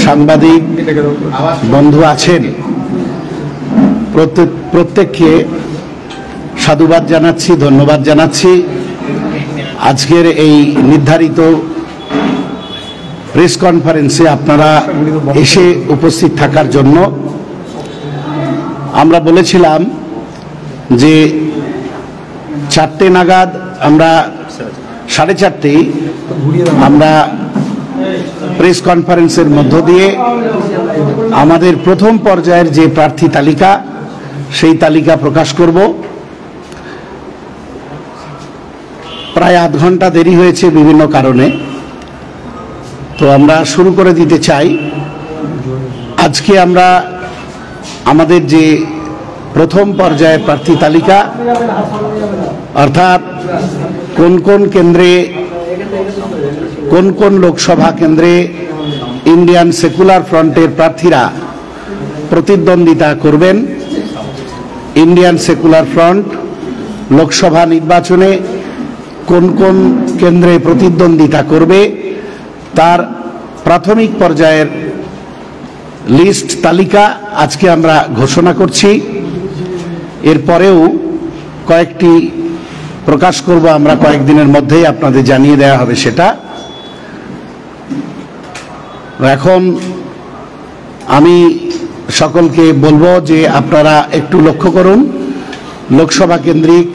সাংবাদিক বন্ধু আছেন, প্রত্যেককে সাধুবাদ জানাচ্ছি, ধন্যবাদ জানাচ্ছি আজকের এই নির্ধারিত প্রেস কনফারেন্সে আপনারা এসে উপস্থিত থাকার জন্য। আমরা বলেছিলাম যে 4টে নাগাদ, আমরা 4:30 আমরা প্রেস কনফারেন্সের মধ্য দিয়ে আমাদের প্রথম পর্যায়ের যে প্রার্থী তালিকা সেই তালিকা প্রকাশ করব। প্রায় আধ ঘন্টা দেরি হয়েছে বিভিন্ন কারণে, তো আমরা শুরু করে দিতে চাই। আজকে আমরা আমাদের যে প্রথম পর্যায়ের প্রার্থী তালিকা, অর্থাৎ কোন কোন কেন্দ্রে, কোন কোন লোকসভা কেন্দ্রে ইন্ডিয়ান সেকুলার ফ্রন্টের প্রার্থীরা প্রতিদ্বন্দ্বিতা করবেন, ইন্ডিয়ান সেকুলার ফ্রন্ট লোকসভা নির্বাচনে কোন কোন কেন্দ্রে প্রতিদ্বন্দ্বিতা করবে তার প্রাথমিক পর্যায়ের লিস্ট তালিকা আজকে আমরা ঘোষণা করছি। এরপরেও কয়েকটি প্রকাশ করব আমরা, কয়েকদিনের মধ্যেই আপনাদের জানিয়ে দেওয়া হবে সেটা। এখন আমি সকলকে বলবো যে আপনারা একটু লক্ষ্য করুন, লোকসভা কেন্দ্রিক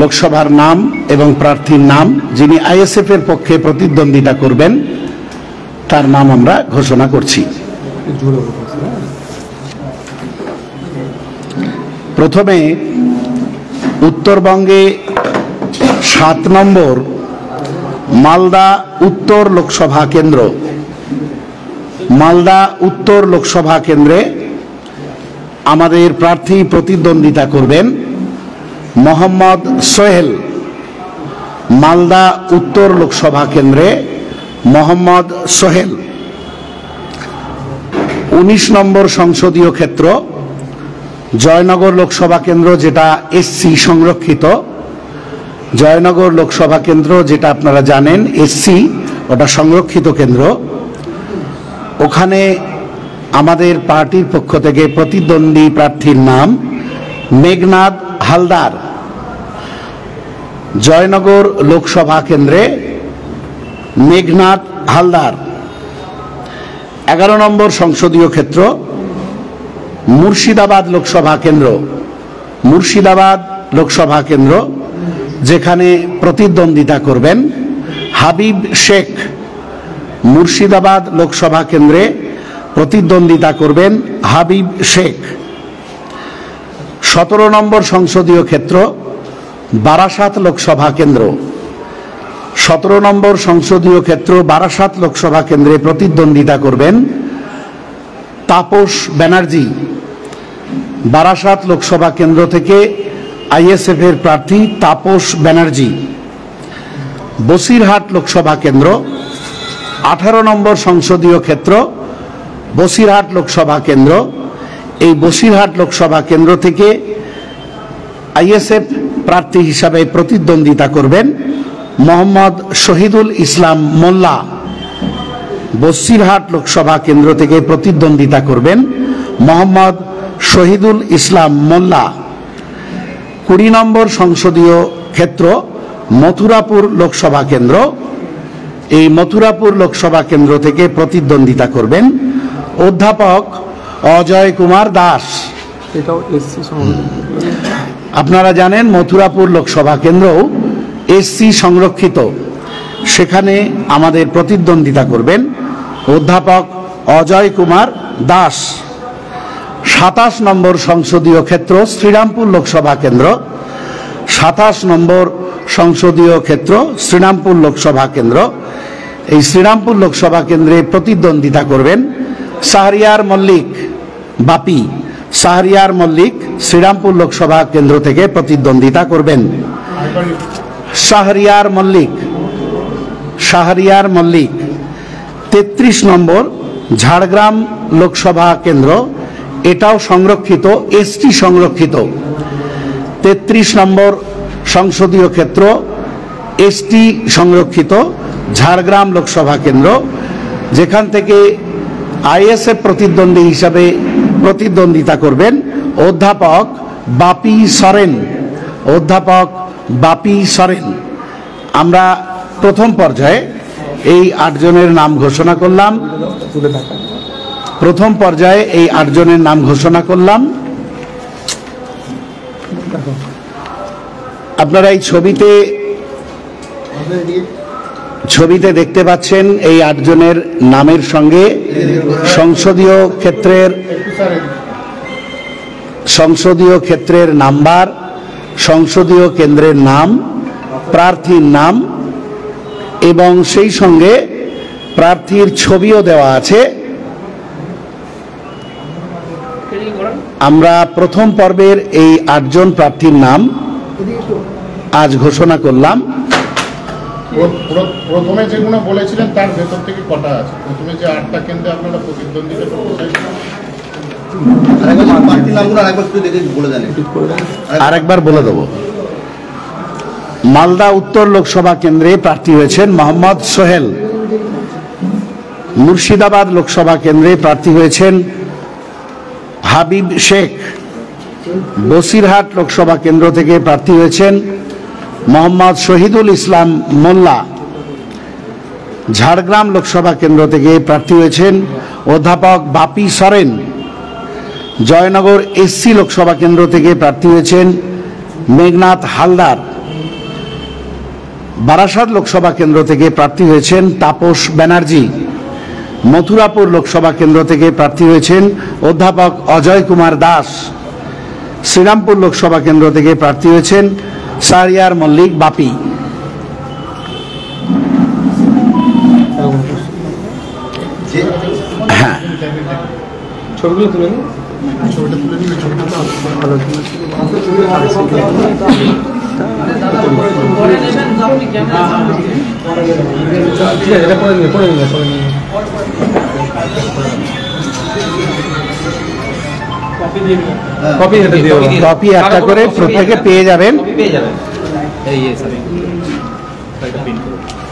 লোকসভার নাম এবং প্রার্থীর নাম, যিনি আইএসএফ এর পক্ষে প্রতিদ্বন্দ্বিতা করবেন তার নাম আমরা ঘোষণা করছি। প্রথমে উত্তরবঙ্গে 7 নম্বর মালদা উত্তর লোকসভা কেন্দ্র, মালদা উত্তর লোকসভা কেন্দ্রে আমাদের প্রার্থী প্রতিদ্বন্দ্বিতা করবেন মোহাম্মদ সোহেল। মালদা উত্তর লোকসভা কেন্দ্রে মোহাম্মদ সোহেল। 19 নম্বর সংসদীয় ক্ষেত্র জয়নগর লোকসভা কেন্দ্র, যেটা এসসি সংরক্ষিত। জয়নগর লোকসভা কেন্দ্র যেটা আপনারা জানেন এসসি, ওটা সংরক্ষিত কেন্দ্র। ওখানে আমাদের পার্টির পক্ষ থেকে প্রতিদ্বন্দ্বী প্রার্থীর নাম মেঘনাদ হালদার। জয়নগর লোকসভা কেন্দ্রে মেঘনাদ হালদার। 11 নম্বর সংসদীয় ক্ষেত্র মুর্শিদাবাদ লোকসভা কেন্দ্র, মুর্শিদাবাদ লোকসভা কেন্দ্র, যেখানে প্রতিদ্বন্দ্বিতা করবেন হাবিব শেখ। মুর্শিদাবাদ লোকসভা কেন্দ্রে প্রতিদ্বন্দ্বিতা করবেন হাবিব শেখ। 17 নম্বর সংসদীয় ক্ষেত্র বারাসাত লোকসভা কেন্দ্র। 17 নম্বর সংসদীয় ক্ষেত্র বারাসাত লোকসভা কেন্দ্রে প্রতিদ্বন্দ্বিতা করবেন তাপস ব্যানার্জি। বারাসাত লোকসভা কেন্দ্র থেকে আইএসএফ এর প্রার্থী তাপস ব্যানার্জি। বসিরহাট লোকসভা কেন্দ্র 18 নম্বর সংসদীয় ক্ষেত্র বসিরহাট লোকসভা কেন্দ্র। এই বসিরহাট লোকসভা কেন্দ্র থেকে আইএসএফ প্রার্থী হিসাবে প্রতিদ্বন্দ্বিতা করবেন মোহাম্মদ শহীদুল ইসলাম মোল্লা। বসিরহাট লোকসভা কেন্দ্র থেকে প্রতিদ্বন্দ্বিতা করবেন মোহাম্মদ শহীদুল ইসলাম মোল্লা। 20 নম্বর সংসদীয় ক্ষেত্র মথুরাপুর লোকসভা কেন্দ্র। এই মথুরাপুর লোকসভা কেন্দ্র থেকে প্রতিদ্বন্দ্বিতা করবেন অধ্যাপক অজয় কুমার দাস। আপনারা জানেন মথুরাপুর লোকসভা কেন্দ্র এসসি সংরক্ষিত, সেখানে আমাদের প্রতিদ্বন্দ্বিতা করবেন অধ্যাপক অজয় কুমার দাস। 27 নম্বর সংসদীয় ক্ষেত্র শ্রীরামপুর লোকসভা কেন্দ্র। 27 নম্বর সংসদীয় ক্ষেত্র শ্রীরামপুর লোকসভা কেন্দ্র। এই শ্রীরামপুর লোকসভা কেন্দ্রে প্রতিদ্বন্দ্বিতা করবেন শাহরিয়ার মল্লিক বাপি। শাহরিয়ার মল্লিক শ্রীরামপুর লোকসভা কেন্দ্র থেকে প্রতিদ্বন্দ্বিতা করবেন। শাহরিয়ার মল্লিক, শাহরিয়ার মল্লিক। 33 নম্বর ঝাড়গ্রাম লোকসভা কেন্দ্র, এটাও সংরক্ষিত, এসটি সংরক্ষিত। 33 নম্বর সংসদীয় ক্ষেত্র এসটি সংরক্ষিত ঝাড়গ্রাম লোকসভা কেন্দ্র, যেখান থেকে আইএসএফ প্রতিদ্বন্দ্বী হিসাবে প্রতিদ্বন্দ্বিতা করবেন অধ্যাপক বাপি সরেন। অধ্যাপক বাপি সরেন। আমরা প্রথম পর্যায়ে এই 8 জনের নাম ঘোষণা করলাম। প্রথম পর্যায়ে এই 8 জনের নাম ঘোষণা করলাম। আপনারা এই ছবিতে দেখতে পাচ্ছেন এই 8 জনের নামের সঙ্গে সংসদীয় ক্ষেত্রের নাম্বার, সংসদীয় কেন্দ্রের নাম, প্রার্থীর নাম এবং সেই সঙ্গে প্রার্থীর ছবিও দেওয়া আছে। আমরা প্রথম পর্বের এই 8 জন প্রার্থীর নাম আজ ঘোষণা করলাম। প্রথমে যেগুলো বলেছিলেন তার ভেতর থেকে কটা আছে? প্রথমে যে 8টা কেন্দ্রে আপনারা প্রতিদ্বন্দ্বিতা করতে চাইছেন, আরেকবার বলে দেব। মালদা উত্তর লোকসভা কেন্দ্রে প্রার্থী হয়েছেন মোহাম্মদ সোহেল। মুর্শিদাবাদ লোকসভা কেন্দ্রে প্রার্থী হয়েছেন হাবিব শেখ। বসিরহাট লোকসভা কেন্দ্র থেকে প্রার্থী হয়েছেন মোহাম্মদ শহীদুল ইসলাম মোল্লা। ঝাড়গ্রাম লোকসভা কেন্দ্র থেকে প্রার্থী হয়েছেন অধ্যাপক বাপি সরেন। জয়নগর এসসি লোকসভা কেন্দ্র থেকে প্রার্থী হয়েছেন মেঘনাথ হালদার। বারাসাত লোকসভা কেন্দ্র থেকে প্রার্থী হয়েছেন তাপস ব্যানার্জি। মথুরাপুর লোকসভা কেন্দ্র থেকে প্রার্থী হয়েছেন অধ্যাপক অজয় কুমার দাস। শ্রীরামপুর লোকসভা কেন্দ্র থেকে প্রার্থী হয়েছেন শাহরিয়ার মল্লিক বাপি। হ্যাঁ, ছবিগুলো তুলে নিন। কপি একটা করে প্রত্যেকে পেয়ে যাবেন।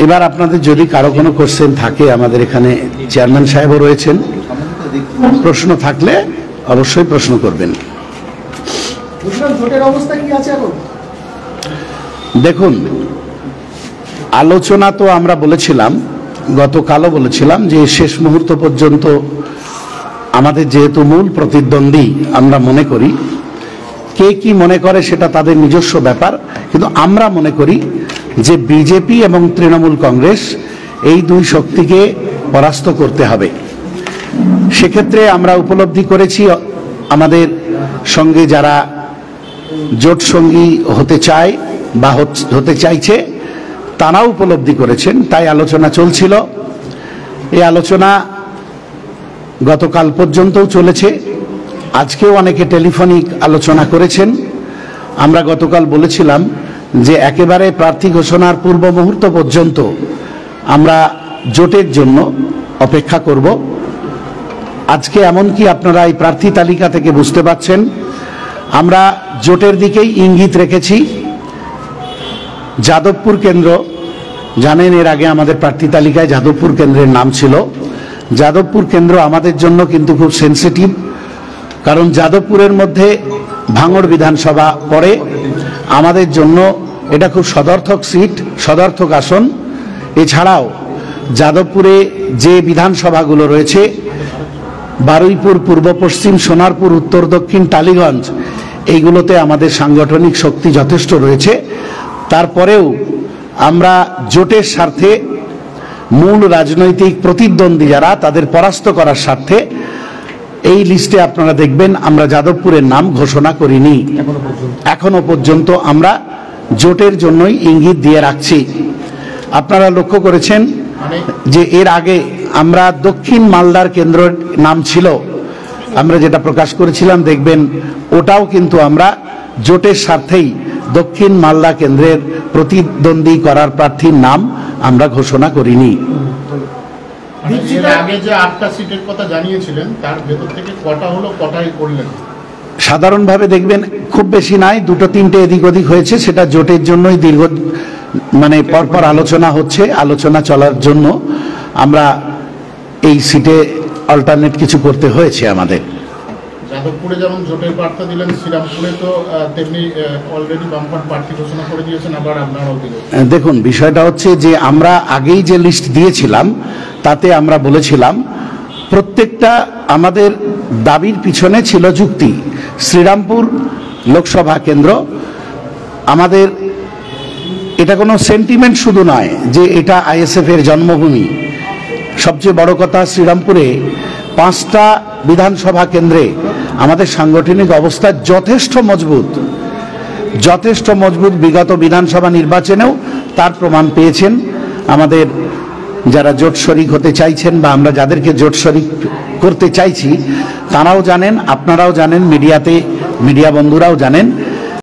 এবার আপনাদের যদি কারো কোনো কোশ্চেন থাকে, আমাদের এখানে চেয়ারম্যান সাহেবও রয়েছেন, প্রশ্ন থাকলে অবশ্যই প্রশ্ন করবেন। দেখুন, আলোচনা তো আমরা বলেছিলাম, গতকালও বলেছিলাম যে শেষ মুহূর্ত পর্যন্ত আমাদের যেহেতু মূল প্রতিদ্বন্দ্বী আমরা মনে করি, কে কি মনে করে সেটা তাদের নিজস্ব ব্যাপার, কিন্তু আমরা মনে করি যে বিজেপি এবং তৃণমূল কংগ্রেস এই দুই শক্তিকে পরাস্ত করতে হবে। সেক্ষেত্রে আমরা উপলব্ধি করেছি আমাদের সঙ্গে যারা জোট সঙ্গী হতে চায় বা হতে চাইছে তারাও উপলব্ধি করেছেন, তাই আলোচনা চলছিল। এই আলোচনা গতকাল পর্যন্তও চলেছে, আজকেও অনেকে টেলিফোনিক আলোচনা করেছেন। আমরা গতকাল বলেছিলাম যে একেবারে প্রার্থী ঘোষণার পূর্ব মুহূর্ত পর্যন্ত আমরা জোটের জন্য অপেক্ষা করব। আজকে এমনকি আপনারা এই প্রার্থী তালিকা থেকে বুঝতে পারছেন আমরা জোটের দিকেই ইঙ্গিত রেখেছি। যাদবপুর কেন্দ্র, জানেন এর আগে আমাদের প্রার্থী তালিকায় যাদবপুর কেন্দ্রের নাম ছিল। যাদবপুর কেন্দ্র আমাদের জন্য কিন্তু খুব সেন্সিটিভ, কারণ যাদবপুরের মধ্যে ভাঙড় বিধানসভা পড়ে। আমাদের জন্য এটা খুব সদর্থক সিট, সদর্থক আসন। এছাড়াও যাদবপুরে যে বিধানসভাগুলো রয়েছে, বারুইপুর, পূর্ব পশ্চিম, সোনারপুর, উত্তর দক্ষিণ, টালিগঞ্জ, এইগুলোতে আমাদের সাংগঠনিক শক্তি যথেষ্ট রয়েছে। তারপরেও আমরা জোটের স্বার্থে মূল রাজনৈতিক প্রতিদ্বন্দ্বী যারা তাদের পরাস্ত করার স্বার্থে এই লিস্টে আপনারা দেখবেন আমরা যাদবপুরের নাম ঘোষণা করিনি এখনো পর্যন্ত। আমরা জোটের জন্যই ইঙ্গিত দিয়ে রাখছি। আপনারা লক্ষ্য করেছেন যে এর আগে আমরা দক্ষিণ মালদার কেন্দ্রের নাম ছিল, আমরা যেটা প্রকাশ করেছিলাম, দেখবেন ওটাও কিন্তু আমরা জোটের স্বার্থেই দক্ষিণ মালদা কেন্দ্রের প্রতিদ্বন্দ্বী করার প্রার্থীর নাম আমরা ঘোষণা করিনি। আগে যে 8টা সিটের কথা জানিয়েছিলেন তার ভেতর থেকে কটা হলো, কটাই করলেন? সাধারণভাবে দেখবেন খুব বেশি নাই, 2-3টে এদিক ওদিক হয়েছে। সেটা জোটের জন্যই দীর্ঘ পরপর আলোচনা হচ্ছে। আলোচনা চলার জন্য আমরা এই সিটে অল্টারনেট কিছু করতে হয়েছে আমাদের। যাদবপুরে যেমন জোটের বার্তা দিলেন, শ্রীরামপুরে তো তেমনি অলরেডি বামফ্রন্ট প্রার্থী ঘোষণা করে দিয়েছেন, আবার আপনারাও দিলেন। দেখুন, বিষয়টা হচ্ছে যে আমরা আগেই যে লিস্ট দিয়েছিলাম তাতে আমরা বলেছিলাম প্রত্যেকটা আমাদের দাবির পিছনে ছিল যুক্তি। শ্রীরামপুর লোকসভা কেন্দ্র আমাদের, এটা কোনো সেন্টিমেন্ট শুধু নয় যে এটা আইএসএফ এর জন্মভূমি। সবচেয়ে বড় কথা, শ্রীরামপুরে 5টা বিধানসভা কেন্দ্রে আমাদের সাংগঠনিক অবস্থা যথেষ্ট মজবুত। বিগত বিধানসভা নির্বাচনেও তার প্রমাণ পেয়েছেন আমাদের যারা জোট শরিক হতে চাইছেন বা আমরা যাদেরকে জোট শরিক করতে চাইছি তারাও জানেন, আপনারাও জানেন, মিডিয়া বন্ধুরাও জানেন